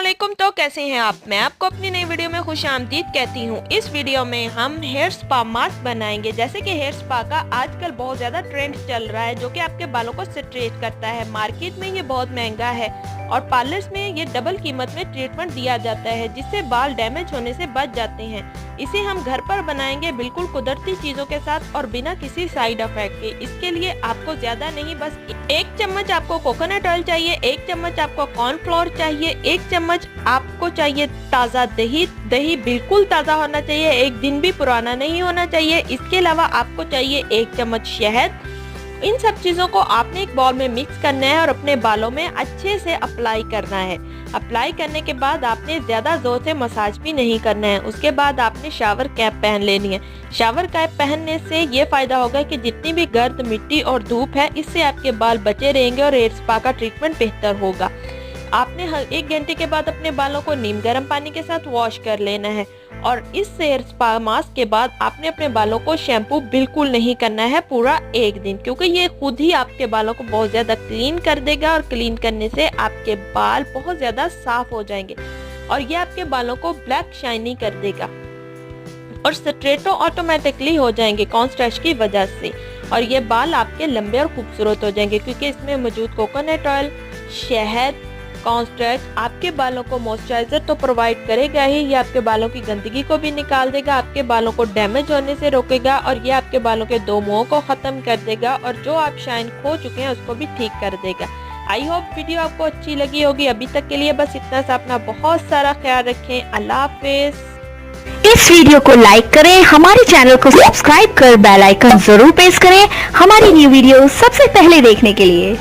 अस्सलामुअलैकुम। तो कैसे हैं आप? मैं आपको अपनी नई वीडियो में खुशामदीद कहती हूँ। इस वीडियो में हम हेयर स्पा मास्क बनाएंगे। जैसे कि हेयर स्पा का आजकल बहुत ज्यादा ट्रेंड चल रहा है, जो कि आपके बालों को स्ट्रेट करता है। मार्केट में ये बहुत महंगा है और पार्लर्स में ये डबल कीमत में ट्रीटमेंट दिया जाता है, जिससे बाल डैमेज होने से बच जाते हैं। इसे हम घर पर बनाएंगे बिल्कुल कुदरती चीजों के साथ और बिना किसी साइड इफेक्ट के। इसके लिए आपको ज्यादा नहीं, बस 1 चम्मच आपको कोकोनट ऑयल चाहिए, 1 चम्मच आपको कॉर्नफ्लोर चाहिए, 1 चम्मच आपको चाहिए ताज़ा दही। दही बिल्कुल ताज़ा होना चाहिए, 1 दिन भी पुराना नहीं होना चाहिए। इसके अलावा आपको चाहिए 1 चम्मच शहद। इन सब चीज़ों को आपने एक बॉल में मिक्स करना है और अपने बालों में अच्छे से अप्लाई करना है। अप्लाई करने के बाद आपने ज़्यादा जोर से मसाज भी नहीं करना है। उसके बाद आपने शावर कैप पहन लेनी है। शावर कैप पहनने से ये फ़ायदा होगा कि जितनी भी गर्द, मिट्टी और धूप है, इससे आपके बाल बचे रहेंगे और हेयर स्पा का ट्रीटमेंट बेहतर होगा। आपने हर 1 घंटे के बाद अपने बालों को नीम गर्म पानी के साथ वॉश कर लेना है। और इस हेयर स्पा मास्क के बाद आपने अपने बालों को शैम्पू बिल्कुल नहीं करना है पूरा 1 दिन, क्योंकि ये खुद ही आपके बालों को बहुत ज़्यादा क्लीन कर देगा और क्लीन करने से आपके बाल बहुत ज़्यादा साफ हो जाएंगे और ये आपके बालों को ब्लैक शाइनी कर देगा और स्ट्रेटो ऑटोमेटिकली हो जाएंगे कॉन्स्ट्रेच की वजह से। और ये बाल आपके लंबे और खूबसूरत हो जाएंगे, क्योंकि इसमें मौजूद कोकोनट ऑयल, शहद, कॉन्स्ट्रेच आपके बालों को मॉइस्चराइजर तो प्रोवाइड करेगा ही, ये आपके बालों की गंदगी को भी निकाल देगा, आपके बालों को डैमेज होने से रोकेगा और ये आपके बालों के 2 मुंहों को ख़त्म कर देगा और जो आप शाइन खो चुके हैं उसको भी ठीक कर देगा। आई होप वीडियो आपको अच्छी लगी होगी। अभी तक के लिए बस इतना सा। अपना बहुत सारा ख्याल रखें। अल्लाह हाफिज। इस वीडियो को लाइक करें, हमारे चैनल को सब्सक्राइब कर बेल आइकन जरूर प्रेस करें हमारी न्यू वीडियो सबसे पहले देखने के लिए।